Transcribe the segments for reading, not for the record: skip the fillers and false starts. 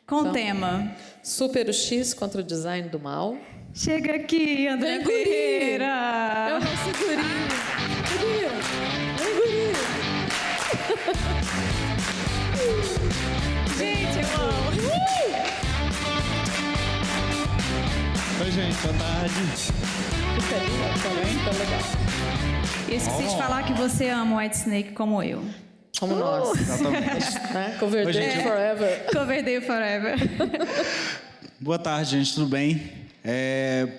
Com o tema. Super o X contra o design do mal. Chega aqui, André Vem, guri! Ferreira! É o nosso guri! Guri! Vem, guri! Gente, eu amo! Oi, gente, boa tarde. Fica aí, tá bem? Tá legal. Eu esqueci de falar que você ama o White Snake como eu. Como nós. Exatamente. Né? Coverdale Oi, gente. forever. Coverdale forever. Boa tarde, gente, tudo bem?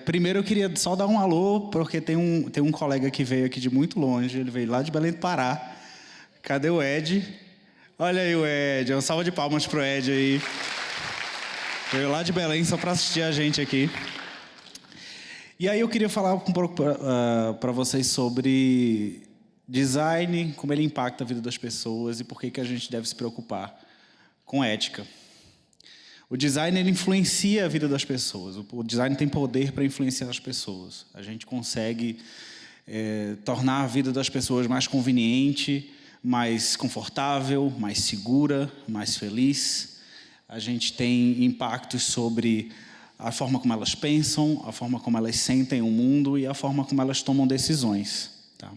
Primeiro eu queria só dar um alô, porque tem um colega que veio aqui de muito longe, ele veio lá de Belém do Pará. Cadê o Ed? Olha aí o Ed, uma salva de palmas pro Ed aí. Veio lá de Belém só para assistir a gente aqui. E aí eu queria falar um pouco para vocês sobre design, como ele impacta a vida das pessoas e por que a gente deve se preocupar com ética. O design ele influencia a vida das pessoas. O design tem poder para influenciar as pessoas. A gente consegue tornar a vida das pessoas mais conveniente, mais confortável, mais segura, mais feliz. A gente tem impactos sobre a forma como elas pensam, a forma como elas sentem o mundo e a forma como elas tomam decisões. Tá?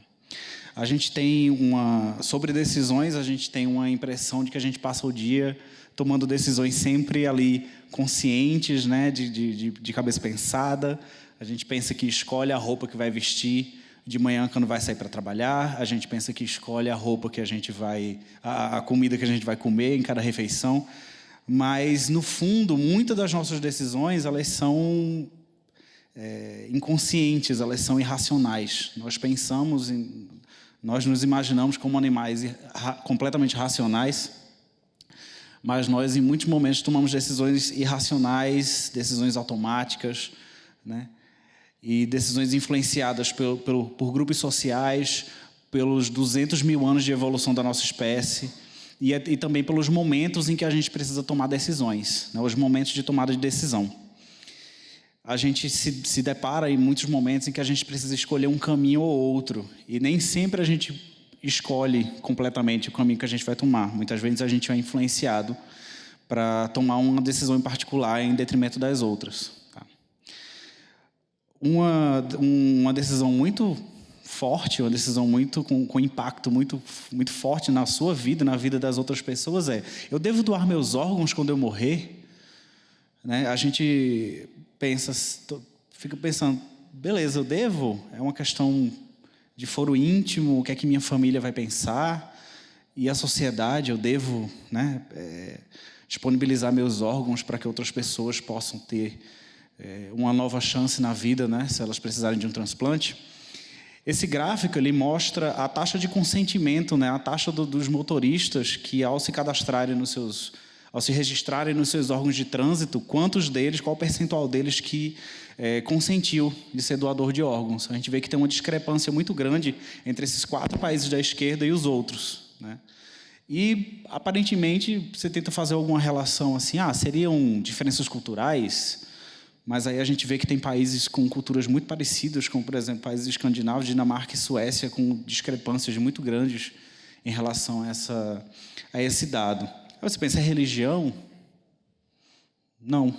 A gente tem sobre decisões, a gente tem uma impressão de que a gente passa o dia tomando decisões sempre ali conscientes, né, de cabeça pensada. A gente pensa que escolhe a roupa que vai vestir de manhã quando vai sair para trabalhar. A gente pensa que escolhe a roupa que a gente vai, a comida que a gente vai comer em cada refeição. Mas, no fundo, muitas das nossas decisões, elas são inconscientes, elas são irracionais. Nós nos imaginamos como animais completamente racionais, mas nós, em muitos momentos, tomamos decisões irracionais, decisões automáticas, né? E decisões influenciadas por grupos sociais, pelos 200 mil anos de evolução da nossa espécie, e também pelos momentos em que a gente precisa tomar decisões, né? Os momentos de tomada de decisão. A gente se depara em muitos momentos em que a gente precisa escolher um caminho ou outro, e nem sempre a gente escolhe completamente o caminho que a gente vai tomar. Muitas vezes a gente é influenciado para tomar uma decisão em particular em detrimento das outras. Tá? Uma decisão muito forte, uma decisão com impacto muito forte na sua vida, na vida das outras pessoas eu devo doar meus órgãos quando eu morrer? Né? A gente fica pensando, beleza, eu devo? É uma questão de foro íntimo, o que é que minha família vai pensar? E a sociedade, eu devo, né, disponibilizar meus órgãos para que outras pessoas possam ter uma nova chance na vida, né, se elas precisarem de um transplante? Esse gráfico ele mostra a taxa de consentimento, né, a taxa dos motoristas que, ao se cadastrarem ao se registrarem nos seus órgãos de trânsito, qual o percentual deles que consentiu de ser doador de órgãos. A gente vê que tem uma discrepância muito grande entre esses 4 países da esquerda e os outros, né? E, aparentemente, você tenta fazer alguma relação assim, seriam diferenças culturais, mas aí a gente vê que tem países com culturas muito parecidas, como, por exemplo, países escandinavos, Dinamarca e Suécia, com discrepâncias muito grandes em relação a esse dado. Aí você pensa, é religião? Não.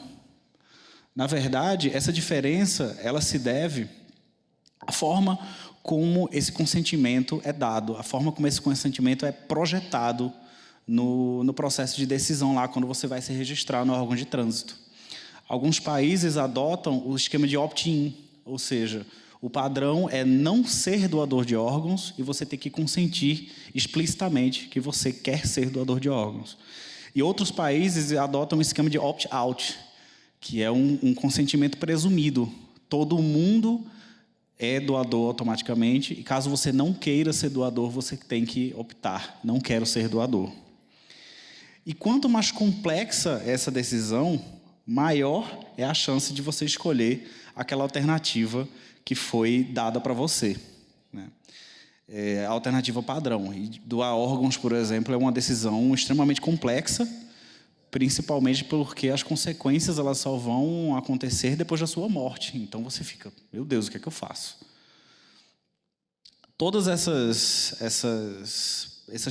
Na verdade, essa diferença ela se deve à forma como esse consentimento é dado, a forma como esse consentimento é projetado no processo de decisão lá, quando você vai se registrar no órgão de trânsito. Alguns países adotam o esquema de opt-in, ou seja, o padrão é não ser doador de órgãos e você ter que consentir explicitamente que você quer ser doador de órgãos. E outros países adotam o esquema de opt-out, que é um consentimento presumido. Todo mundo é doador automaticamente, e caso você não queira ser doador, você tem que optar, não quero ser doador. E quanto mais complexa essa decisão, maior é a chance de você escolher aquela alternativa que foi dada para você, né? A alternativa padrão. E doar órgãos, por exemplo, é uma decisão extremamente complexa, principalmente porque as consequências elas só vão acontecer depois da sua morte. Então você fica, meu Deus, o que é que eu faço? Todas essas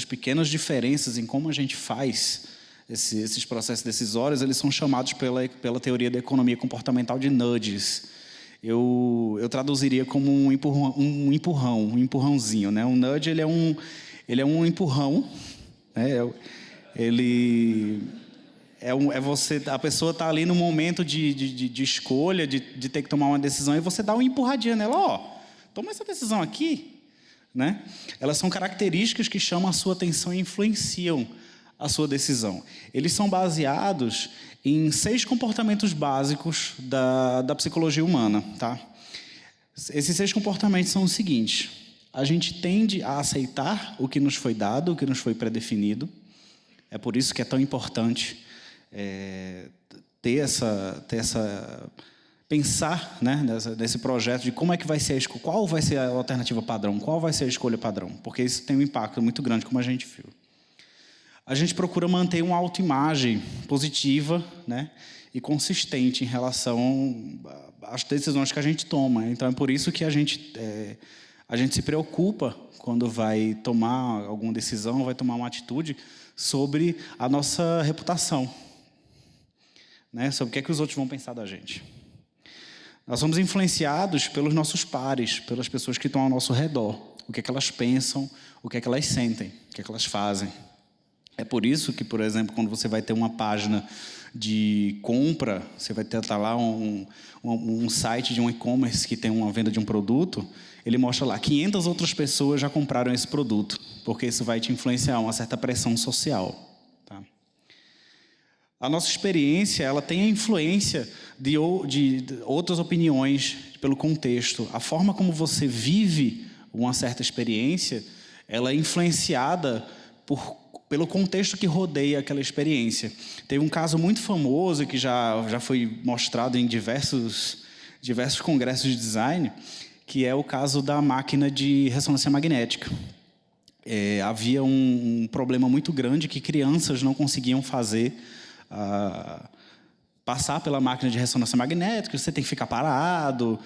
pequenas diferenças em como a gente faz esses processos decisórios, eles são chamados pela teoria da economia comportamental de nudges. Eu traduziria como um empurrãozinho, né? Um nudge, ele é um empurrão, né? A pessoa está ali no momento de escolha, de ter que tomar uma decisão, e você dá uma empurradinha nela, ó, toma essa decisão aqui, né? Elas são características que chamam a sua atenção e influenciam a sua decisão. Eles são baseados em 6 comportamentos básicos da psicologia humana, tá? Esses 6 comportamentos são os seguintes: a gente tende a aceitar o que nos foi dado, o que nos foi predefinido. É por isso que é tão importante pensar, né, nesse projeto de como é que vai ser qual vai ser a alternativa padrão, qual vai ser a escolha padrão, porque isso tem um impacto muito grande, como a gente viu. A gente procura manter uma autoimagem positiva, né, e consistente em relação às decisões que a gente toma. Então, é por isso que a gente se preocupa quando vai tomar alguma decisão, vai tomar uma atitude sobre a nossa reputação, né, sobre o que é que os outros vão pensar da gente. Nós somos influenciados pelos nossos pares, pelas pessoas que estão ao nosso redor, o que é que elas pensam, o que é que elas sentem, o que é que elas fazem. É por isso que, por exemplo, quando você vai ter uma página de compra, você vai ter lá um site de um e-commerce que tem uma venda de um produto, ele mostra lá 500 outras pessoas já compraram esse produto, porque isso vai te influenciar, uma certa pressão social. Tá? A nossa experiência, ela tem a influência de outras opiniões pelo contexto. A forma como você vive uma certa experiência, ela é influenciada pelo contexto que rodeia aquela experiência. Teve um caso muito famoso que já foi mostrado em diversos congressos de design, que é o caso da máquina de ressonância magnética. Havia um problema muito grande que crianças não conseguiam fazer, passar pela máquina de ressonância magnética. Você tem que ficar parado.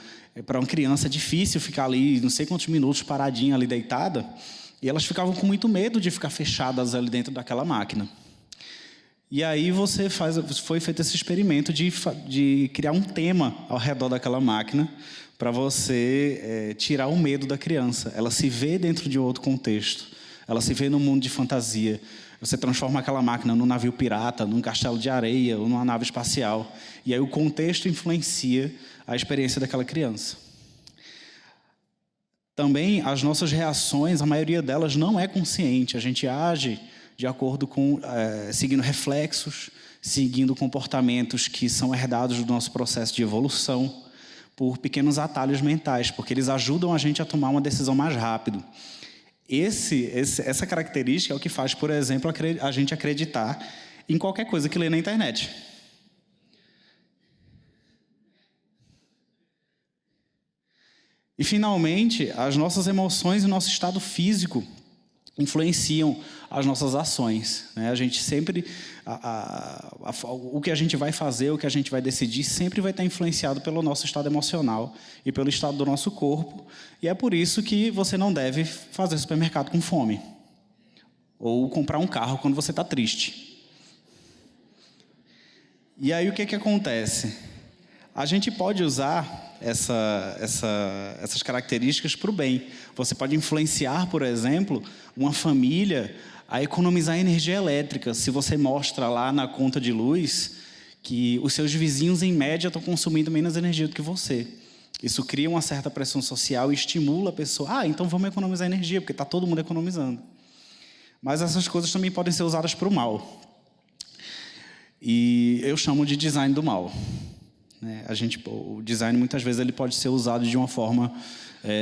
Para uma criança é difícil ficar ali não sei quantos minutos paradinha ali deitada. E elas ficavam com muito medo de ficar fechadas ali dentro daquela máquina. E aí foi feito esse experimento de criar um tema ao redor daquela máquina para você tirar o medo da criança. Ela se vê dentro de outro contexto. Ela se vê num mundo de fantasia. Você transforma aquela máquina num navio pirata, num castelo de areia ou numa nave espacial. E aí o contexto influencia a experiência daquela criança. Também as nossas reações, a maioria delas não é consciente. A gente age de acordo com, seguindo reflexos, seguindo comportamentos que são herdados do nosso processo de evolução, por pequenos atalhos mentais, porque eles ajudam a gente a tomar uma decisão mais rápido. Essa característica é o que faz, por exemplo, a gente acreditar em qualquer coisa que lê na internet. E, finalmente, as nossas emoções e o nosso estado físico influenciam as nossas ações, né? A gente sempre, o que a gente vai fazer, o que a gente vai decidir, sempre vai estar influenciado pelo nosso estado emocional e pelo estado do nosso corpo. E é por isso que você não deve fazer supermercado com fome. Ou comprar um carro quando você está triste. E aí o que acontece? A gente pode usar essas características para o bem. Você pode influenciar, por exemplo, uma família a economizar energia elétrica. Se você mostra lá na conta de luz que os seus vizinhos, em média, estão consumindo menos energia do que você. Isso cria uma certa pressão social e estimula a pessoa. Então vamos economizar energia, porque está todo mundo economizando. Mas essas coisas também podem ser usadas para o mal. E eu chamo de design do mal. O design, muitas vezes, ele pode ser usado de uma forma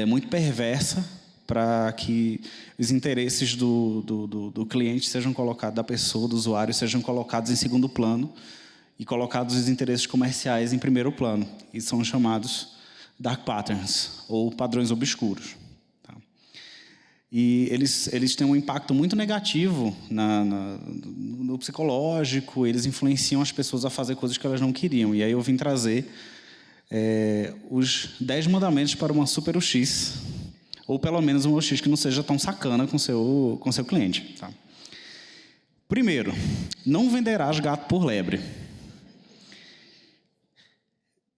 muito perversa para que os interesses do cliente sejam colocados, da pessoa, do usuário, sejam colocados em segundo plano e colocados os interesses comerciais em primeiro plano. E são chamados dark patterns, ou padrões obscuros. Tá? E eles têm um impacto muito negativo no psicológico, eles influenciam as pessoas a fazer coisas que elas não queriam. E aí eu vim trazer os 10 mandamentos para uma super UX, ou pelo menos um UX que não seja tão sacana com seu cliente. Tá? Primeiro, não venderás gato por lebre.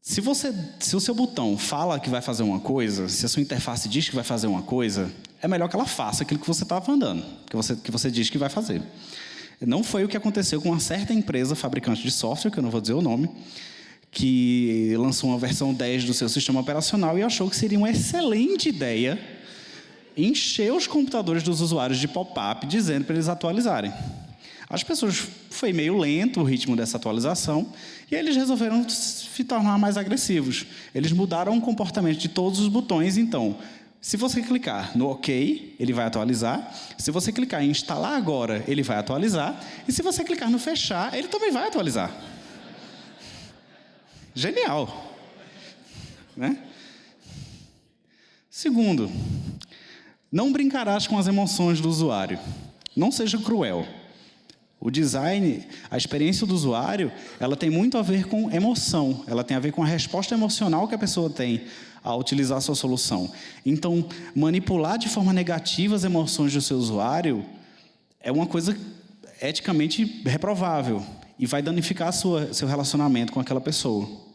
Se o seu botão fala que vai fazer uma coisa, se a sua interface diz que vai fazer uma coisa, é melhor que ela faça aquilo que você estava mandando, que você diz que vai fazer. Não foi o que aconteceu com uma certa empresa fabricante de software, que eu não vou dizer o nome, que lançou uma versão 10 do seu sistema operacional e achou que seria uma excelente ideia encher os computadores dos usuários de pop-up dizendo para eles atualizarem. As pessoas, foi meio lento o ritmo dessa atualização, e eles resolveram se tornar mais agressivos. Eles mudaram o comportamento de todos os botões, então, se você clicar no OK, ele vai atualizar. Se você clicar em instalar agora, ele vai atualizar. E se você clicar no fechar, ele também vai atualizar. Genial. Né? Segundo, não brincarás com as emoções do usuário. Não seja cruel. O design, a experiência do usuário, ela tem muito a ver com emoção. Ela tem a ver com a resposta emocional que a pessoa tem ao utilizar a sua solução. Então, manipular de forma negativa as emoções do seu usuário é uma coisa eticamente reprovável e vai danificar seu relacionamento com aquela pessoa.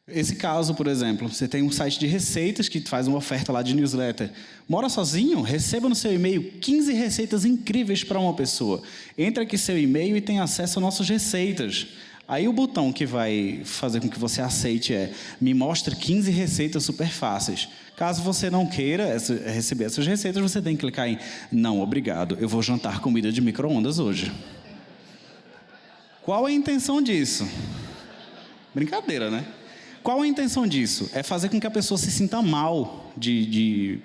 Esse caso, por exemplo, você tem um site de receitas que faz uma oferta lá de newsletter. Mora sozinho? Receba no seu e-mail 15 receitas incríveis para uma pessoa. Entra aqui seu e-mail e tem acesso a nossas receitas. Aí o botão que vai fazer com que você aceite é me mostre 15 receitas super fáceis. Caso você não queira receber essas receitas, você tem que clicar em não, obrigado, eu vou jantar comida de micro-ondas hoje. Qual é a intenção disso? Brincadeira, né? Qual a intenção disso? É fazer com que a pessoa se sinta mal de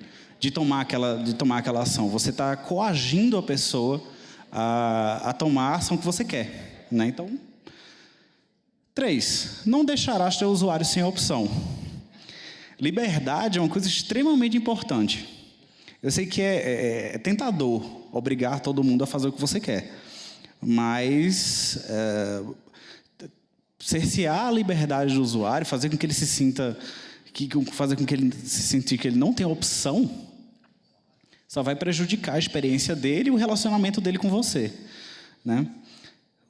tomar aquela ação. Você está coagindo a pessoa a tomar a ação que você quer. Né? Então, 3. Não deixarás teu usuário sem opção. Liberdade é uma coisa extremamente importante. Eu sei que é tentador obrigar todo mundo a fazer o que você quer. Mas cercear a liberdade do usuário, fazer com que ele se sinta, fazer com que ele se sinta que ele não tem opção, só vai prejudicar a experiência dele e o relacionamento dele com você, né?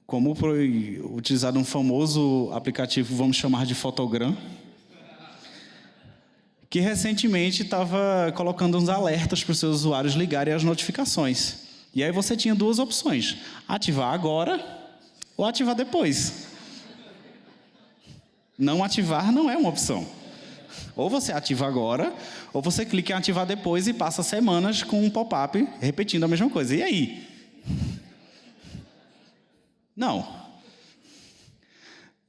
Como foi utilizado um famoso aplicativo, vamos chamar de Fotogram, que recentemente estava colocando uns alertas para os seus usuários ligarem as notificações. E aí você tinha 2 opções: ativar agora ou ativar depois. Não ativar não é uma opção. Ou você ativa agora, ou você clica em ativar depois e passa semanas com um pop-up repetindo a mesma coisa. E aí? Não.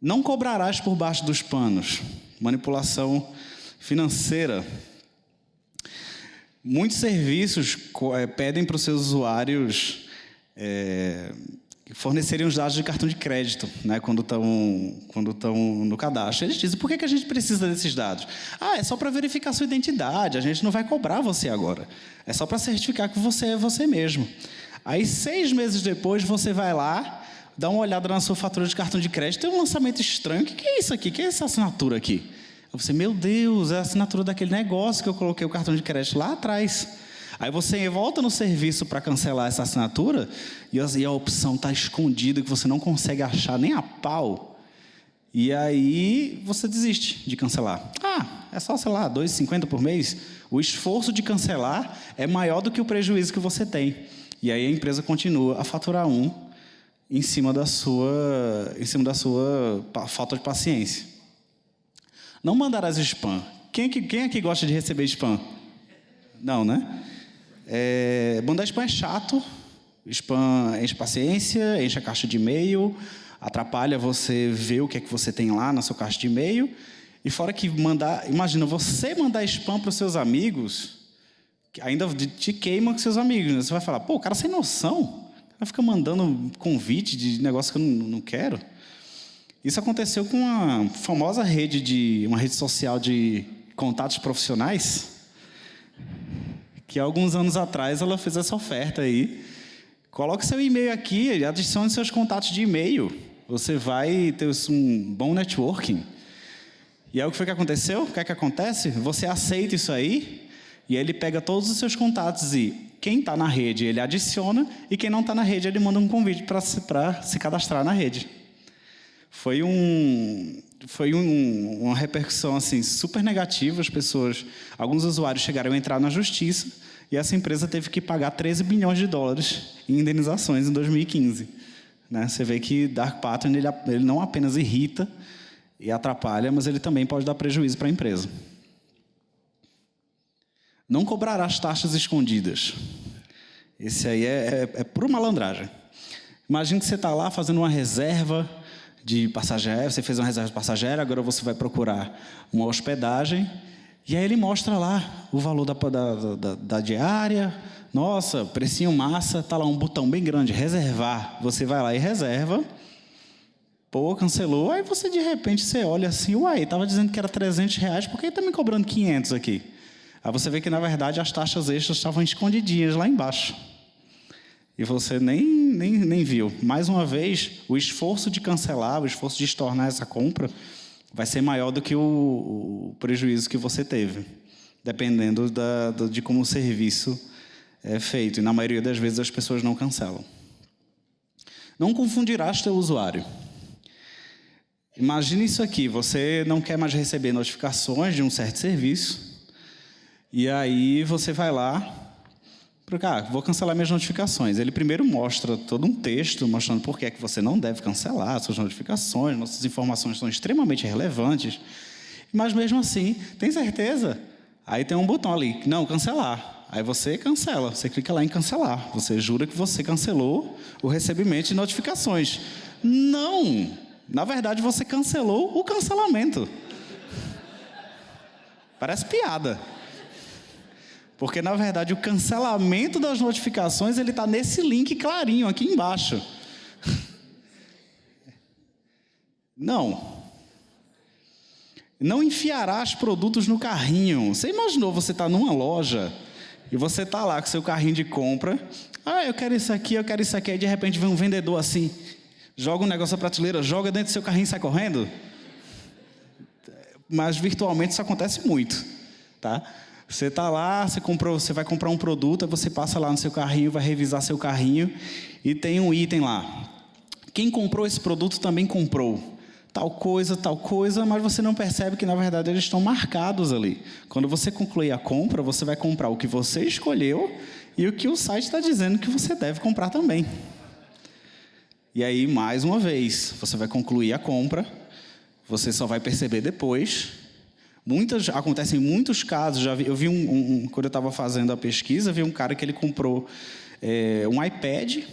Não cobrarás por baixo dos panos. Manipulação financeira. Muitos serviços pedem para os seus usuários fornecerem os dados de cartão de crédito, né, quando estão no cadastro. Eles dizem, por que a gente precisa desses dados? É só para verificar sua identidade, a gente não vai cobrar você agora. É só para certificar que você é você mesmo. Aí, 6 meses depois, você vai lá, dá uma olhada na sua fatura de cartão de crédito, tem um lançamento estranho. O que é isso aqui? O que é essa assinatura aqui? Aí você, meu Deus, é a assinatura daquele negócio que eu coloquei o cartão de crédito lá atrás. Aí você volta no serviço para cancelar essa assinatura e a opção está escondida, que você não consegue achar nem a pau. E aí você desiste de cancelar. É só, sei lá, R$ 2,50 por mês. O esforço de cancelar é maior do que o prejuízo que você tem. E aí a empresa continua a faturar em cima da sua falta de paciência. Não mandarás spam. Quem aqui gosta de receber spam? Não, né? Mandar spam é chato. Spam enche paciência, enche a caixa de e-mail, atrapalha você ver o que é que você tem lá na sua caixa de e-mail. E fora que imagina, você mandar spam para os seus amigos, que ainda te queima com seus amigos. Né? Você vai falar, o cara sem noção, vai ficar mandando convite de negócio que eu não quero. Isso aconteceu com uma famosa uma rede social de contatos profissionais, que alguns anos atrás ela fez essa oferta aí. Coloque seu e-mail aqui, adicione seus contatos de e-mail. Você vai ter um bom networking. E aí o que foi que aconteceu? O que é que acontece? Você aceita isso aí, e aí ele pega todos os seus contatos e quem está na rede, ele adiciona, e quem não está na rede, ele manda um convite para se cadastrar na rede. Foi uma repercussão assim, super negativa. Alguns usuários chegaram a entrar na justiça, e essa empresa teve que pagar 13 bilhões de dólares em indenizações em 2015. Né? Você vê que Dark Pattern ele não apenas irrita e atrapalha, mas ele também pode dar prejuízo para a empresa. Não cobrará as taxas escondidas. Esse aí é pura malandragem. Imagina que você está lá fazendo uma reserva de passageiro, você fez uma reserva de passageiro, agora você vai procurar uma hospedagem, e aí ele mostra lá o valor da diária. Nossa, precinho massa, está lá um botão bem grande, reservar. Você vai lá e reserva. Pô, cancelou. Aí você, de repente, você olha assim, uai, estava dizendo que era R$300, por que está me cobrando 500 aqui? Aí você vê que, na verdade, as taxas extras estavam escondidinhas lá embaixo. E você nem viu. Mais uma vez, o esforço de cancelar, o esforço de estornar essa compra vai ser maior do que o prejuízo que você teve, dependendo de como o serviço é feito. E, na maioria das vezes, as pessoas não cancelam. Não confundirás teu usuário. Imagine isso aqui. Você não quer mais receber notificações de um certo serviço. E aí você vai lá, vou cancelar minhas notificações. Ele primeiro mostra todo um texto mostrando por que é que você não deve cancelar suas notificações, nossas informações são extremamente relevantes, mas mesmo assim, tem certeza? Aí tem um botão ali, não, cancelar. Aí você cancela, você clica lá em cancelar. Você jura que você cancelou o recebimento de notificações. Não! Na verdade, você cancelou o cancelamento. Parece piada. Porque, na verdade, o cancelamento das notificações ele está nesse link clarinho aqui embaixo. Não. Não enfiarás produtos no carrinho. Você imaginou você está numa loja e você está lá com seu carrinho de compra. Eu quero isso aqui, eu quero isso aqui. Aí, de repente, vem um vendedor assim, joga um negócio na prateleira, joga dentro do seu carrinho e sai correndo. Mas, virtualmente, isso acontece muito. Tá? Você está lá, você vai comprar um produto, aí você passa lá no seu carrinho, vai revisar seu carrinho e tem um item lá. Quem comprou esse produto também comprou tal coisa, mas você não percebe que, na verdade, eles estão marcados ali. Quando você concluir a compra, você vai comprar o que você escolheu e o que o site está dizendo que você deve comprar também. E aí, mais uma vez, você vai concluir a compra, você só vai perceber depois. Acontecem muitos casos. Eu vi quando eu estava fazendo a pesquisa, vi um cara que ele comprou um iPad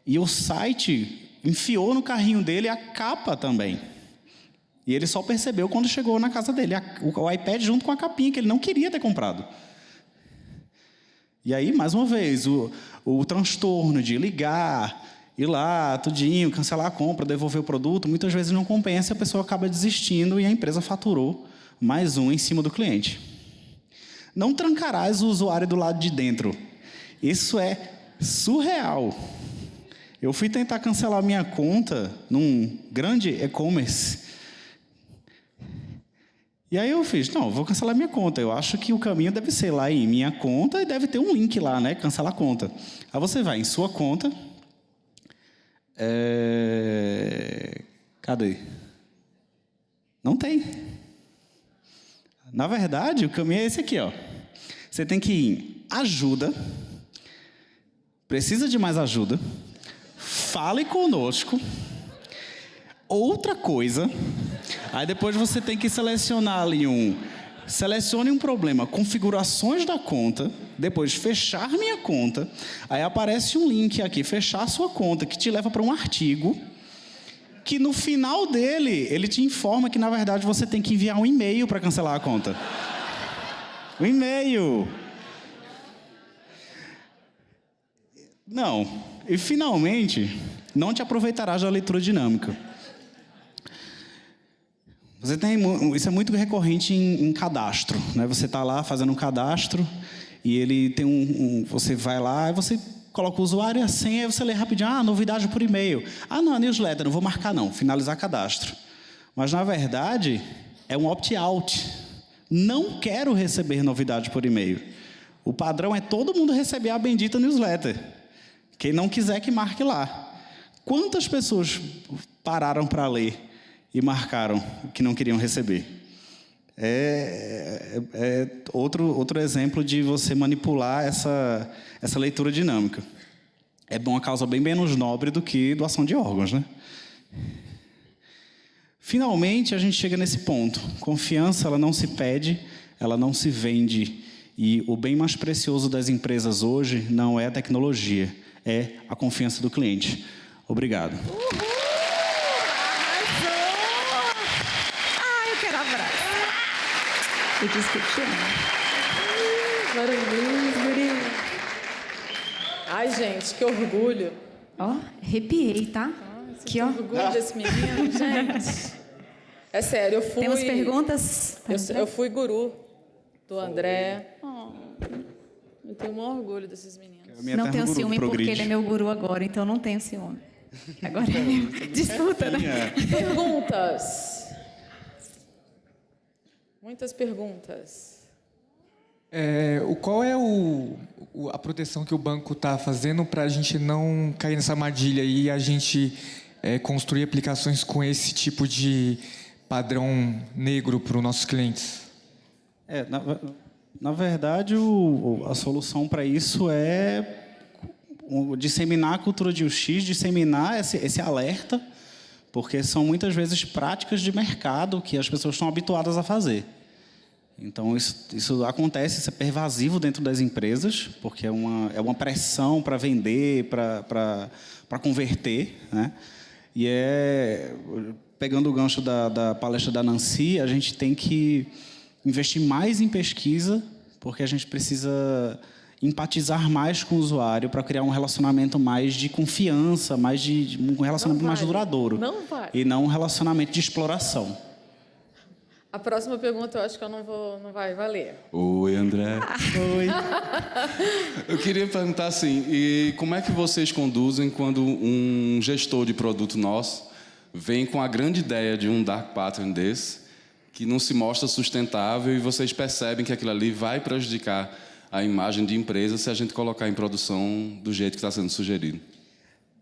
e o site enfiou no carrinho dele a capa também. E ele só percebeu quando chegou na casa dele, o iPad junto com a capinha que ele não queria ter comprado. E aí, mais uma vez, o transtorno de ligar, ir lá, tudinho, cancelar a compra, devolver o produto, muitas vezes não compensa, a pessoa acaba desistindo e a empresa faturou mais um em cima do cliente. Não trancarás o usuário do lado de dentro. Isso é surreal. Eu fui tentar cancelar minha conta num grande e-commerce. E aí eu fiz, vou cancelar minha conta. Eu acho que o caminho deve ser lá em minha conta e deve ter um link lá, né? Cancelar a conta. Aí você vai em sua conta. Cadê? Não tem. Na verdade, o caminho é esse aqui, ó. Você tem que ir em ajuda. Precisa de mais ajuda. Fale conosco. Outra coisa. Aí depois você tem que selecionar ali selecione um problema, configurações da conta, depois fechar minha conta, aí aparece um link aqui, fechar sua conta, que te leva para um artigo, que no final dele, ele te informa que, na verdade, você tem que enviar um e-mail para cancelar a conta. Um e-mail. Não. E, finalmente, não te aproveitarás da leitura dinâmica. Isso é muito recorrente em cadastro, né? Você está lá fazendo um cadastro e ele tem você vai lá e você coloca o usuário e a senha, aí você lê rapidinho, novidade por e-mail. Não, a newsletter, não vou marcar não, finalizar cadastro. Mas, na verdade, é um opt-out. Não quero receber novidade por e-mail. O padrão é todo mundo receber a bendita newsletter. Quem não quiser, que marque lá. Quantas pessoas pararam para ler e marcaram que não queriam receber? É outro exemplo de você manipular essa leitura dinâmica. É uma causa bem menos nobre do que doação de órgãos, né? Finalmente, a gente chega nesse ponto. Confiança, ela não se pede, ela não se vende. E o bem mais precioso das empresas hoje não é a tecnologia, é a confiança do cliente. Obrigado. Arrasou! Eu quero abraço. Eu disse que te amo. Parabéns, guri. Ai, gente, que orgulho. Ó, arrepiei, tá? Que orgulho desse menino, gente. É sério, eu fui... Temos perguntas? Eu fui guru do André. Eu tenho um orgulho desses meninos. Não tenho ciúme porque ele é meu guru agora, então não tenho ciúme. Agora é meu. Disputa, né? Perguntas. Muitas perguntas. Qual é a proteção que o banco está fazendo para a gente não cair nessa armadilha e a gente construir aplicações com esse tipo de padrão negro para os nossos clientes? Na verdade, a solução para isso é disseminar a cultura de UX, disseminar esse alerta, porque são muitas vezes práticas de mercado que as pessoas estão habituadas a fazer. Então, isso acontece, isso é pervasivo dentro das empresas, porque é uma pressão para vender, para converter, né? E pegando o gancho da palestra da Nancy, a gente tem que investir mais em pesquisa, porque a gente precisa empatizar mais com o usuário para criar um relacionamento mais de confiança, um relacionamento mais duradouro. Não vai. E não um relacionamento de exploração. A próxima pergunta eu acho que não vai valer. Oi, André. Oi. Eu queria perguntar assim, e como é que vocês conduzem quando um gestor de produto nosso vem com a grande ideia de um dark pattern desse, que não se mostra sustentável e vocês percebem que aquilo ali vai prejudicar a imagem de empresa se a gente colocar em produção do jeito que está sendo sugerido?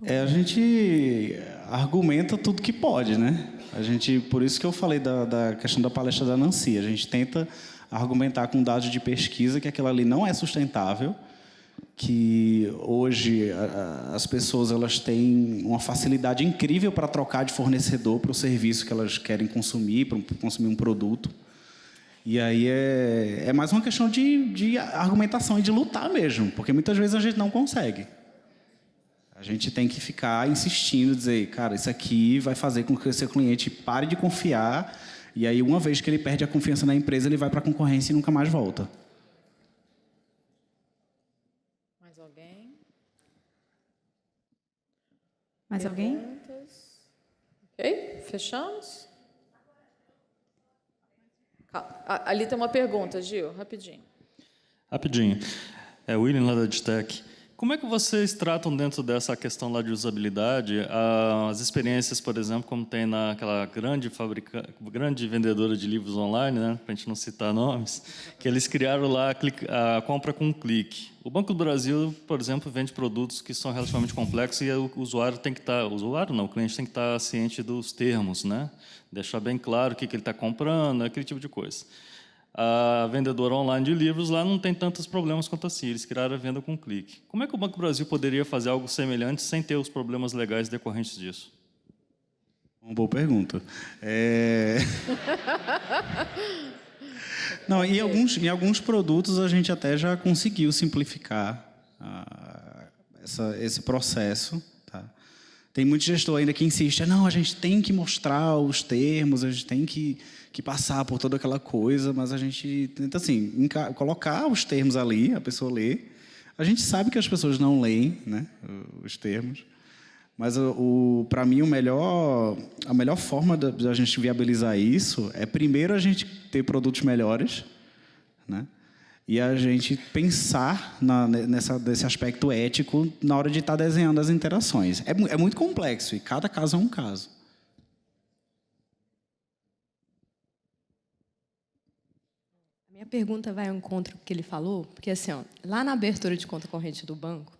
A gente argumenta tudo que pode, né? Por isso que eu falei da questão da palestra da Nancy. A gente tenta argumentar com dados de pesquisa que aquilo ali não é sustentável, que hoje as pessoas elas têm uma facilidade incrível para trocar de fornecedor para o serviço que elas querem consumir, para consumir um produto. E aí é mais uma questão de argumentação e de lutar mesmo, porque muitas vezes a gente não consegue. A gente tem que ficar insistindo, dizer, cara, isso aqui vai fazer com que o seu cliente pare de confiar, e aí uma vez que ele perde a confiança na empresa, ele vai para a concorrência e nunca mais volta. Mais alguém? Mais alguém? Perguntas? Ok, fechamos? Ali tem uma pergunta, Gil, rapidinho. Rapidinho. É o William lá da Edtech. Como é que vocês tratam dentro dessa questão lá de usabilidade as experiências, por exemplo, como tem naquela grande vendedora de livros online, né, para a gente não citar nomes, que eles criaram lá a compra com um clique. O Banco do Brasil, por exemplo, vende produtos que são relativamente complexos e o usuário tem que estar... o cliente tem que estar ciente dos termos, né? Deixar bem claro o que ele está comprando, aquele tipo de coisa. A vendedora online de livros lá não tem tantos problemas quanto assim. Eles criaram a venda com clique. Como é que o Banco do Brasil poderia fazer algo semelhante sem ter os problemas legais decorrentes disso? Uma boa pergunta. Não, em alguns produtos a gente até já conseguiu simplificar esse processo. Tá? Tem muito gestor ainda que insiste, não, a gente tem que mostrar os termos, a gente tem que passar por toda aquela coisa, mas a gente tenta, assim, colocar os termos ali, a pessoa lê. A gente sabe que as pessoas não leem, né, os termos, mas para mim a melhor forma da gente viabilizar isso é, primeiro, a gente ter produtos melhores, né, e a gente pensar nesse aspecto ético na hora de estar desenhando as interações. É muito complexo e cada caso é um caso. A Minha pergunta vai ao encontro que ele falou, porque assim, ó, lá na abertura de conta corrente do banco,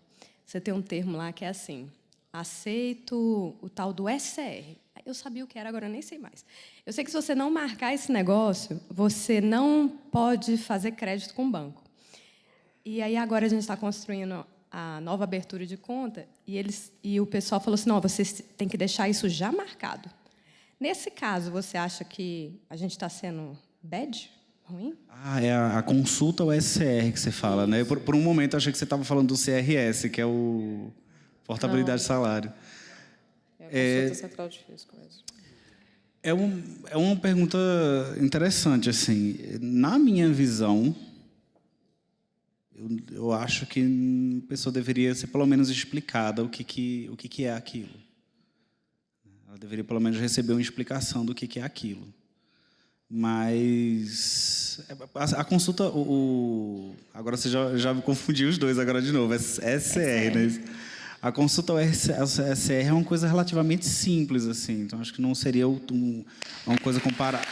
você tem um termo lá que é assim, aceito o tal do SCR. Eu sabia o que era, agora eu nem sei mais. Eu sei que se você não marcar esse negócio, você não pode fazer crédito com o banco. E aí agora a gente está construindo a nova abertura de conta e o pessoal falou assim, não, você tem que deixar isso já marcado. Nesse caso, você acha que a gente está sendo bad? Ruim? É a consulta ao SCR que você fala, né? Por um momento eu achei que você estava falando do CRS, que é o portabilidade de salário. É a consulta central de risco mesmo. É uma pergunta interessante, assim. Na minha visão, eu acho que a pessoa deveria ser pelo menos explicada o que é aquilo. Ela deveria pelo menos receber uma explicação do que é aquilo. Mas a consulta, agora você já me confundiu os dois agora de novo, é SCR, né? A consulta ao SCR é uma coisa relativamente simples, assim, então acho que não seria uma coisa comparada.